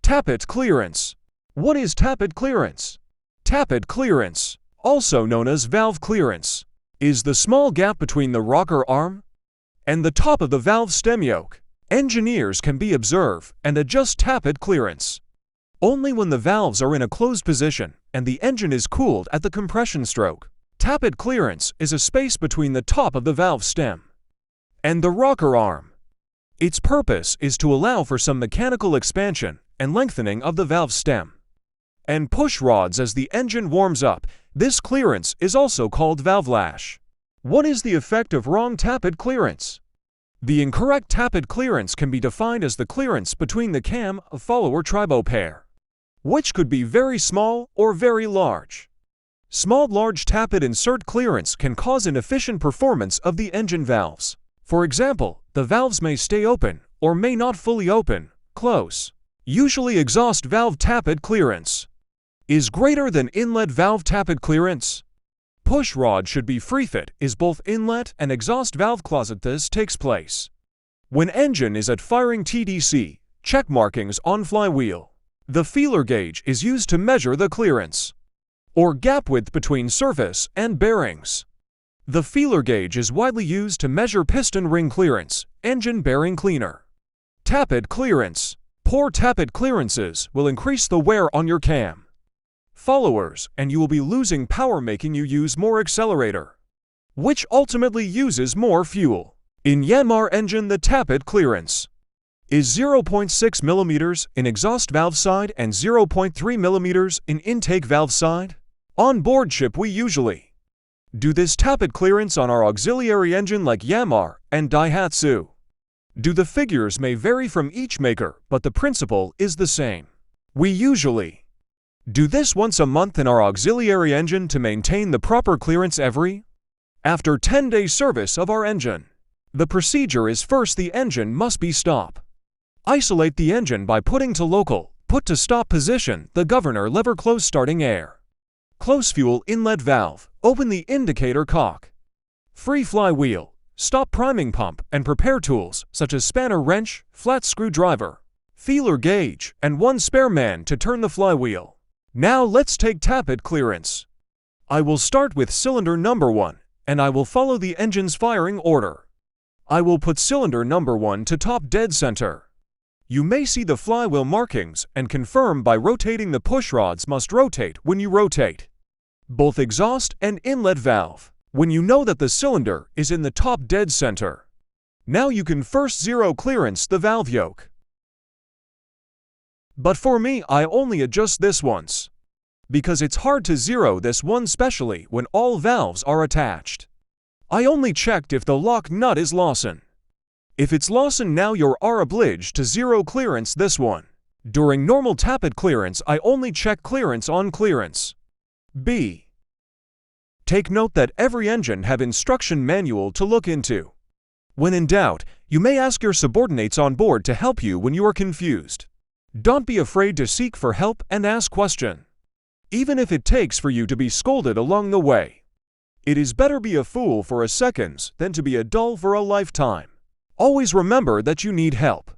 Tappet clearance. What is tappet clearance? Tappet clearance, also known as valve clearance, is the small gap between the rocker arm and the top of the valve stem yoke. Engineers can be observe and adjust tappet clearance only when the valves are in a closed position and the engine is cooled at the compression stroke. Tappet clearance is a space between the top of the valve stem and the rocker arm. Its purpose is to allow for some mechanical expansion and lengthening of the valve stem and push rods as the engine warms up. This clearance is also called valve lash. What is the effect of wrong tappet clearance? The incorrect tappet clearance can be defined as the clearance between the cam of follower tribo pair, which could be very small or very large. Large tappet insert clearance can cause inefficient performance of the engine valves. For example, the valves may stay open or may not fully open, close. Usually exhaust valve tappet clearance is greater than inlet valve tappet clearance. Push rod should be free fit is both inlet and exhaust valve closet. This takes place when engine is at firing TDC. Check markings on flywheel. The feeler gauge is used to measure the clearance or gap width between surface and bearings. The feeler gauge is widely used to measure piston ring clearance, engine bearing cleaner. Tappet clearance. Poor tappet clearances will increase the wear on your cam followers and you will be losing power, making you use more accelerator, which ultimately uses more fuel. In Yanmar engine, the tappet clearance is 0.6 mm in exhaust valve side and 0.3 mm in intake valve side. On board ship we usually do this tappet clearance on our auxiliary engine like Yanmar and Daihatsu. The figures may vary from each maker, but the principle is the same. We usually do this once a month in our auxiliary engine to maintain the proper clearance after 10-day service of our engine. The procedure is first the engine must be stop. Isolate the engine by putting to local, put to stop position, the governor lever, close starting air. Close fuel inlet valve, open the indicator cock. Free flywheel, stop priming pump and prepare tools such as spanner wrench, flat screwdriver, feeler gauge, and one spare man to turn the flywheel. Now let's take tappet clearance. I will start with cylinder number 1, and I will follow the engine's firing order. I will put cylinder number 1 to top dead center. You may see the flywheel markings and confirm by rotating the push rods must rotate when you rotate both exhaust and inlet valve. When you know that the cylinder is in the top dead center, now you can first zero clearance the valve yoke. But for me, I only adjust this once, because it's hard to zero this one, especially when all valves are attached. I only checked if the lock nut is loosened. If it's loosened, now you are obliged to zero clearance this one. During normal tappet clearance, I only check clearance on clearance. B. Take note that every engine have instruction manual to look into. When in doubt, you may ask your subordinates on board to help you when you are confused. Don't be afraid to seek for help and ask question, even if it takes for you to be scolded along the way. It is better be a fool for a seconds than to be a dull for a lifetime. Always remember that you need help.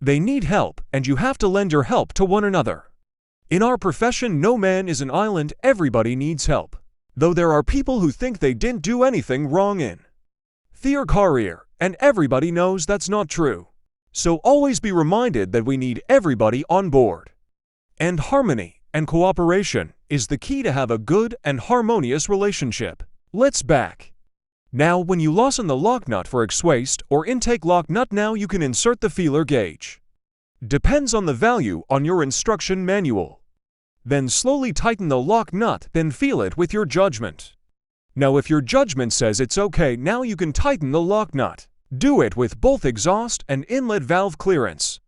They need help and you have to lend your help to one another. In our profession, no man is an island, everybody needs help. Though there are people who think they didn't do anything wrong in their career, and everybody knows that's not true. So always be reminded that we need everybody on board. And harmony and cooperation is the key to have a good and harmonious relationship. Let's back. Now when you loosen the lock nut for exhaust or intake lock nut, now you can insert the feeler gauge. Depends on the value on your instruction manual. Then slowly tighten the lock nut, then feel it with your judgment. Now if your judgment says it's okay, now you can tighten the lock nut. Do it with both exhaust and inlet valve clearance.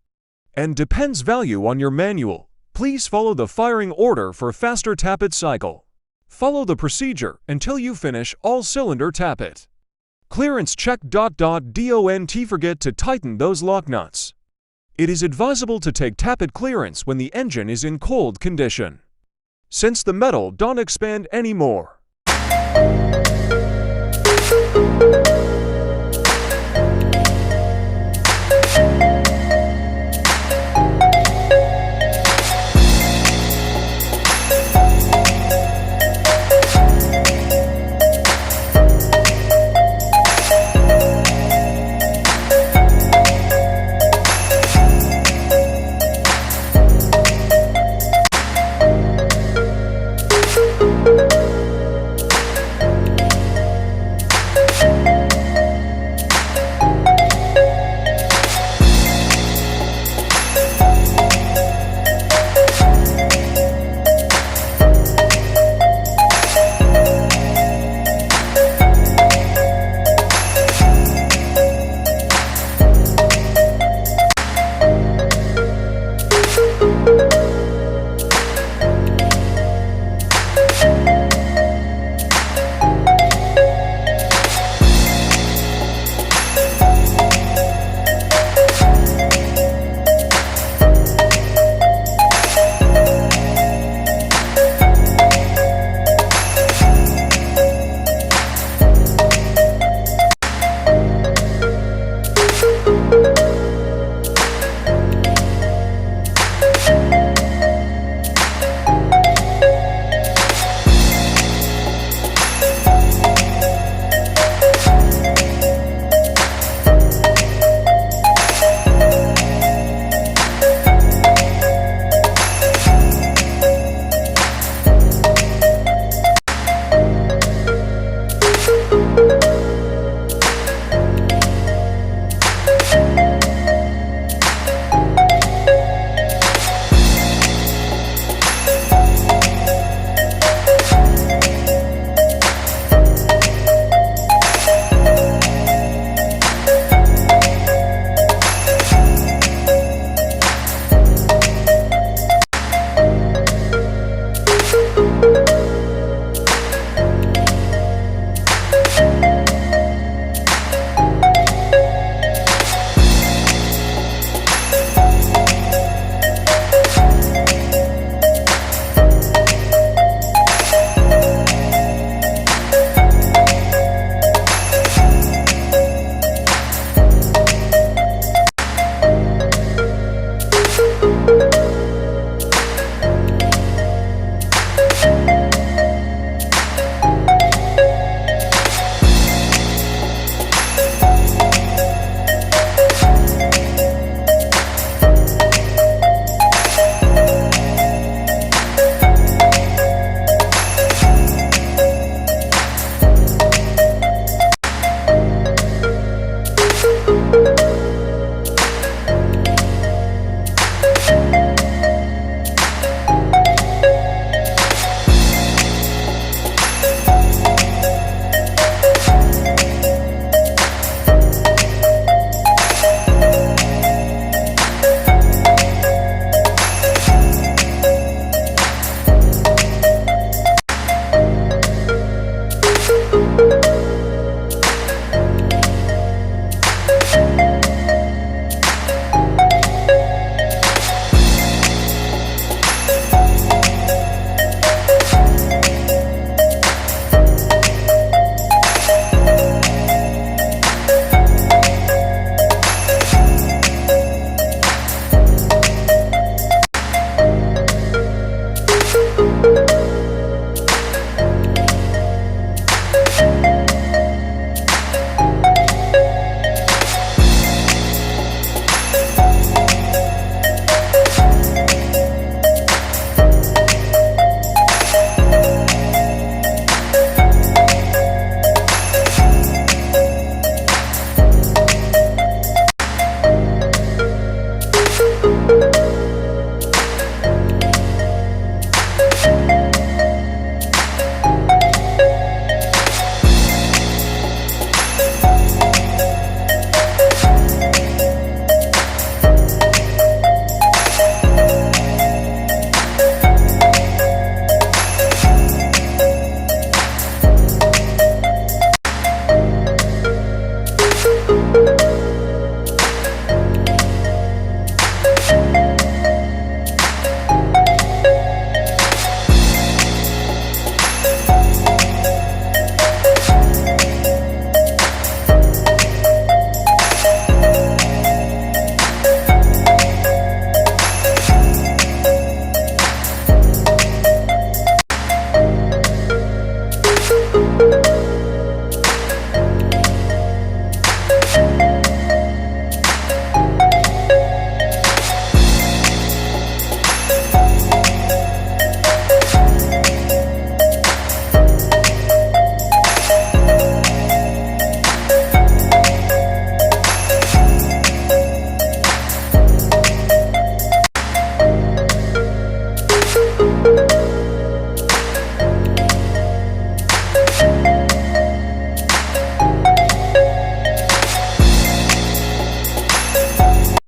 And depends value on your manual. Please follow the firing order for faster tappet cycle. Follow the procedure until you finish all cylinder tappet clearance check. Don't forget to tighten those lock nuts. It is advisable to take tappet clearance when the engine is in cold condition, since the metal don't expand anymore.